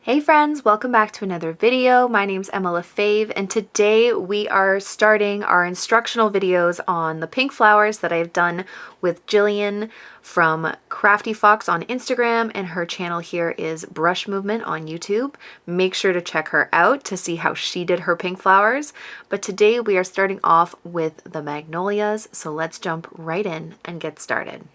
Hey friends, welcome back to another video. My name's Emma LaFave, and today we are starting our instructional videos on the pink flowers that I've done with Jillian from Crafty Fox on Instagram, and her channel here is Brush Movement on YouTube. Make sure to check her out to see how she did her pink flowers. But today we are starting off with the Magnolias, so let's jump right in and get started.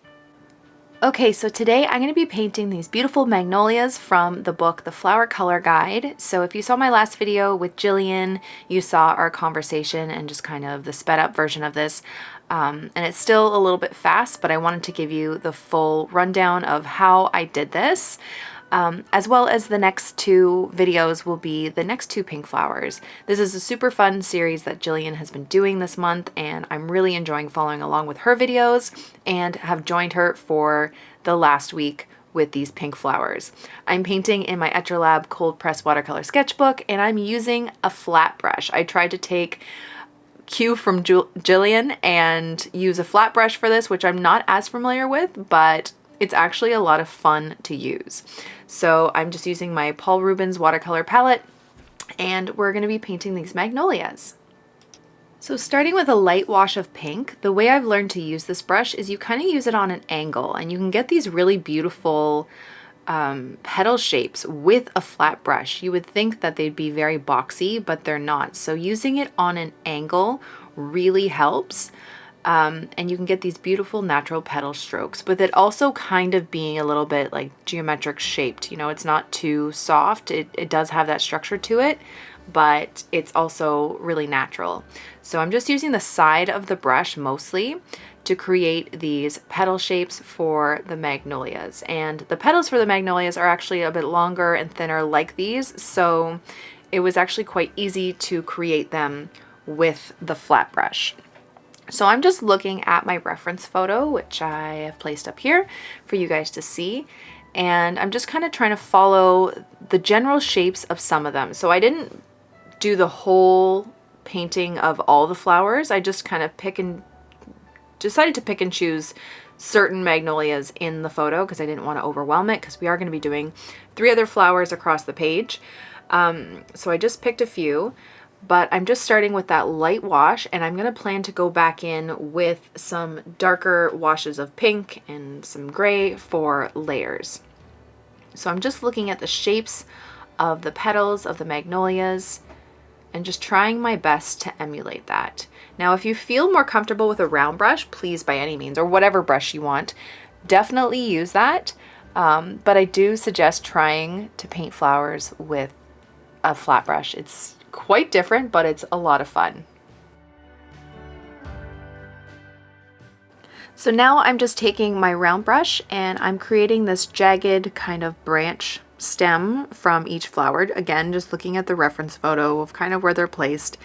Okay, so today I'm going to be painting these beautiful magnolias from the book The Flower Color Guide. So if you saw my last video with Jillian, you saw our conversation and just kind of the sped up version of this. And it's still a little bit fast, but I wanted to give you the full rundown of how I did this. As well as the next two videos will be the next two pink flowers. This is a super fun series that Jillian has been doing this month, and I'm really enjoying following along with her videos and have joined her for the last week with these pink flowers. I'm painting in my Etchlab cold press watercolor sketchbook, and I'm using a flat brush. I tried to take cue from Jillian and use a flat brush for this, which I'm not as familiar with, but it's actually a lot of fun to use. So I'm just using my Paul Rubens watercolor palette, and we're going to be painting these magnolias. So starting with a light wash of pink, the way I've learned to use this brush is you kind of use it on an angle, and you can get these really beautiful petal shapes with a flat brush. You would think that they'd be very boxy, but they're not. So using it on an angle really helps. And you can get these beautiful natural petal strokes, with it also kind of being a little bit like geometric shaped. You know, it's not too soft. It does have that structure to it, but it's also really natural. So I'm just using the side of the brush mostly to create these petal shapes for the magnolias. And the petals for the magnolias are actually a bit longer and thinner like these, so it was actually quite easy to create them with the flat brush. So I'm just looking at my reference photo, which I have placed up here for you guys to see. And I'm just kind of trying to follow the general shapes of some of them. So I didn't do the whole painting of all the flowers. I just kind of decided to pick and choose certain magnolias in the photo because I didn't want to overwhelm it, because we are going to be doing 3 other flowers across the page. So I just picked a few. But I'm just starting with that light wash, and I'm going to plan to go back in with some darker washes of pink and some gray for layers. So I'm just looking at the shapes of the petals of the magnolias and just trying my best to emulate that. Now, if you feel more comfortable with a round brush, please, by any means, or whatever brush you want, definitely use that. But I do suggest trying to paint flowers with a flat brush. It's quite different, but it's a lot of fun. So now I'm just taking my round brush and I'm creating this jagged kind of branch stem from each flower. Again, just looking at the reference photo of kind of where they're placed.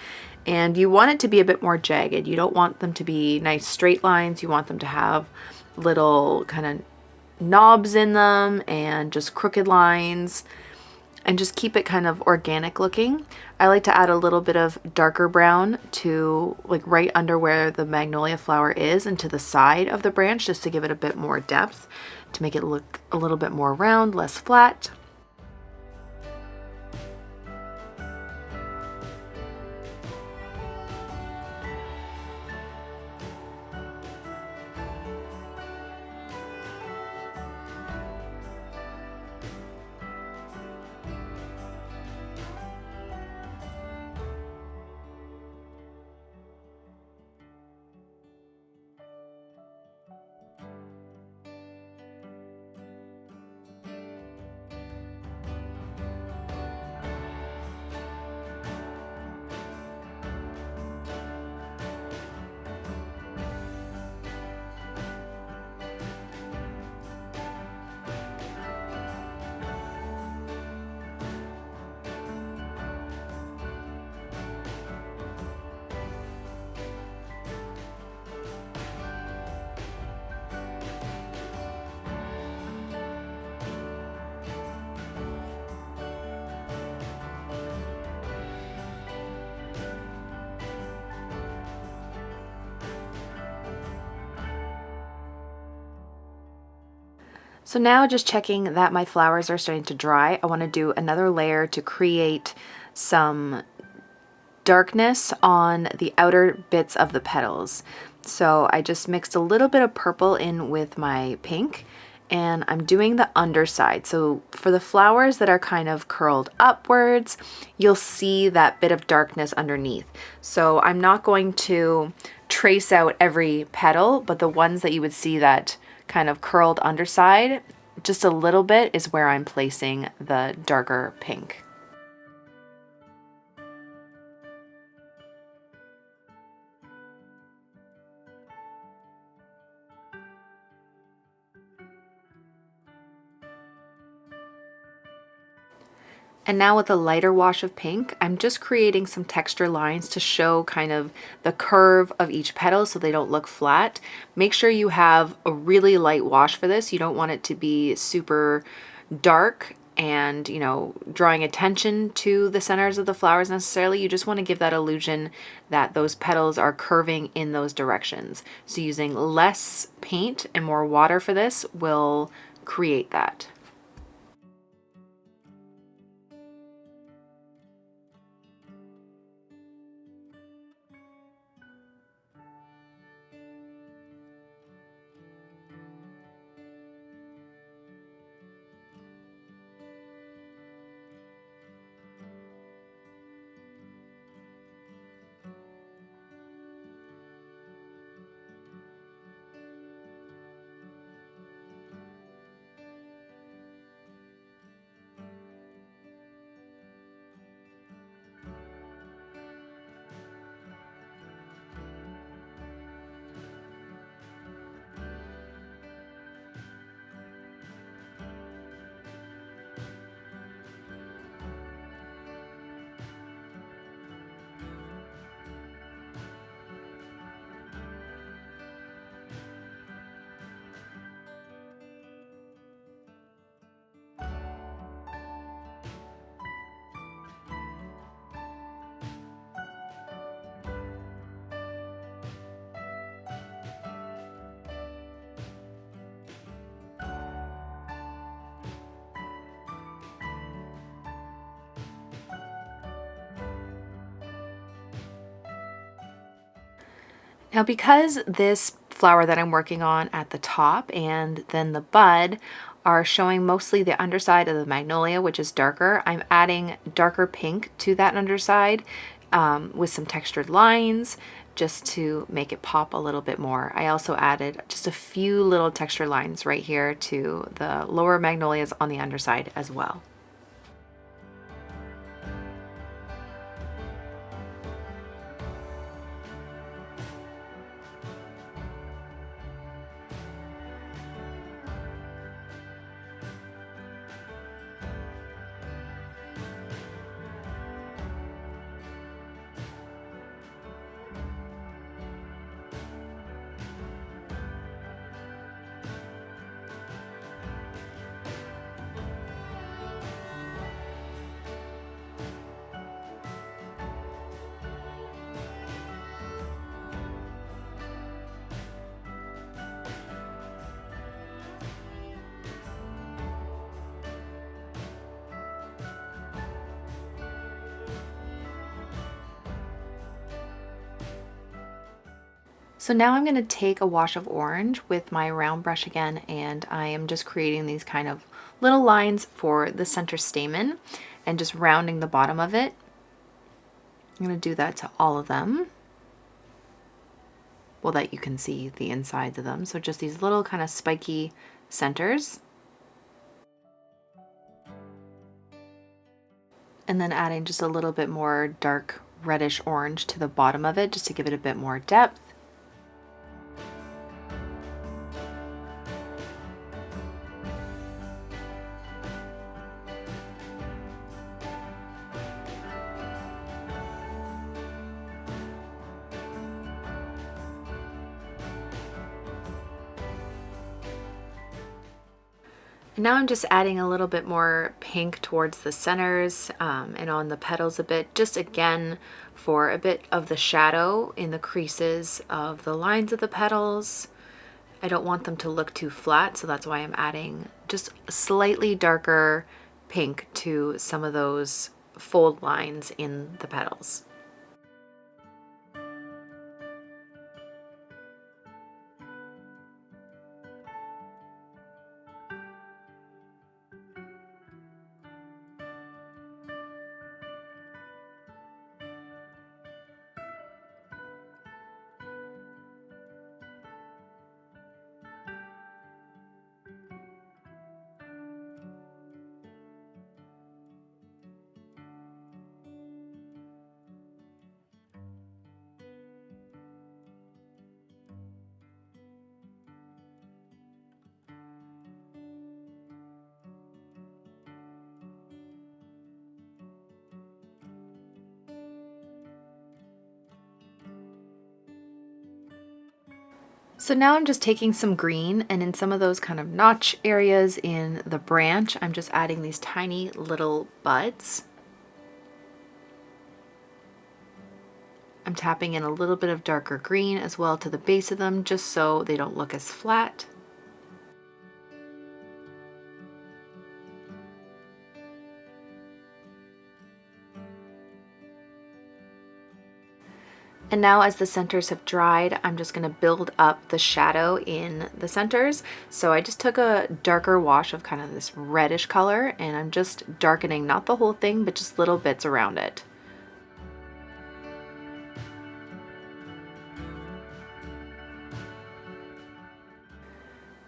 And you want it to be a bit more jagged. You don't want them to be nice straight lines. You want them to have little kind of knobs in them and just crooked lines, and just keep it kind of organic looking. I like to add a little bit of darker brown to like right under where the magnolia flower is and to the side of the branch, just to give it a bit more depth, to make it look a little bit more round, less flat. So now, just checking that my flowers are starting to dry, I want to do another layer to create some darkness on the outer bits of the petals. So I just mixed a little bit of purple in with my pink, and I'm doing the underside. So for the flowers that are kind of curled upwards, you'll see that bit of darkness underneath. So I'm not going to trace out every petal, but the ones that you would see that kind of curled underside, just a little bit, is where I'm placing the darker pink. And now with a lighter wash of pink, I'm just creating some texture lines to show kind of the curve of each petal so they don't look flat. Make sure you have a really light wash for this. You don't want it to be super dark and, you know, drawing attention to the centers of the flowers necessarily. You just want to give that illusion that those petals are curving in those directions. So using less paint and more water for this will create that. Now, because this flower that I'm working on at the top and then the bud are showing mostly the underside of the magnolia, which is darker, I'm adding darker pink to that underside with some textured lines just to make it pop a little bit more. I also added just a few little texture lines right here to the lower magnolias on the underside as well. So now I'm going to take a wash of orange with my round brush again, and I am just creating these kind of little lines for the center stamen and just rounding the bottom of it. I'm going to do that to all of them, well, that you can see the insides of them. So just these little kind of spiky centers. And then adding just a little bit more dark reddish orange to the bottom of it just to give it a bit more depth. And now I'm just adding a little bit more pink towards the centers and on the petals a bit, just again for a bit of the shadow in the creases of the lines of the petals. I don't want them to look too flat, so that's why I'm adding just slightly darker pink to some of those fold lines in the petals. So now I'm just taking some green, and in some of those kind of notch areas in the branch, I'm just adding these tiny little buds. I'm tapping in a little bit of darker green as well to the base of them, just so they don't look as flat. And now as the centers have dried, I'm just going to build up the shadow in the centers. So I just took a darker wash of kind of this reddish color, and I'm just darkening, not the whole thing, but just little bits around it.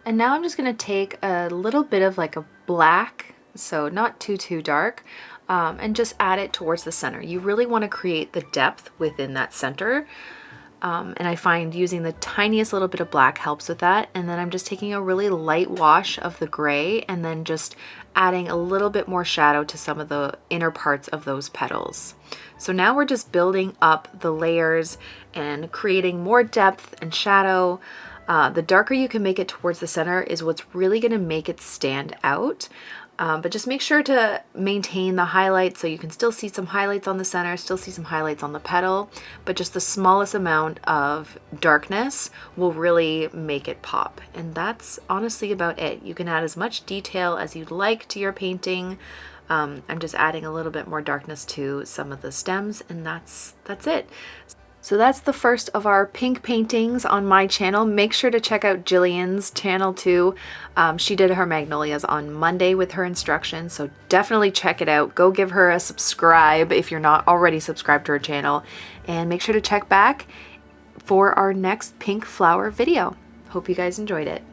And now I'm just going to take a little bit of like a black, so not too dark, and just add it towards the center. You really want to create the depth within that center. And I find using the tiniest little bit of black helps with that. And then I'm just taking a really light wash of the gray and then just adding a little bit more shadow to some of the inner parts of those petals. So now we're just building up the layers and creating more depth and shadow. The darker you can make it towards the center is what's really going to make it stand out. But just make sure to maintain the highlights, so you can still see some highlights on the center, still see some highlights on the petal, but just the smallest amount of darkness will really make it pop. And that's honestly about it. You can add as much detail as you'd like to your painting. I'm just adding a little bit more darkness to some of the stems, and that's it. So that's the first of our pink paintings on my channel. Make sure to check out Jillian's channel too. She did her Magnolias on Monday with her instructions, so definitely check it out. Go give her a subscribe if you're not already subscribed to her channel, and make sure to check back for our next pink flower video. Hope you guys enjoyed it.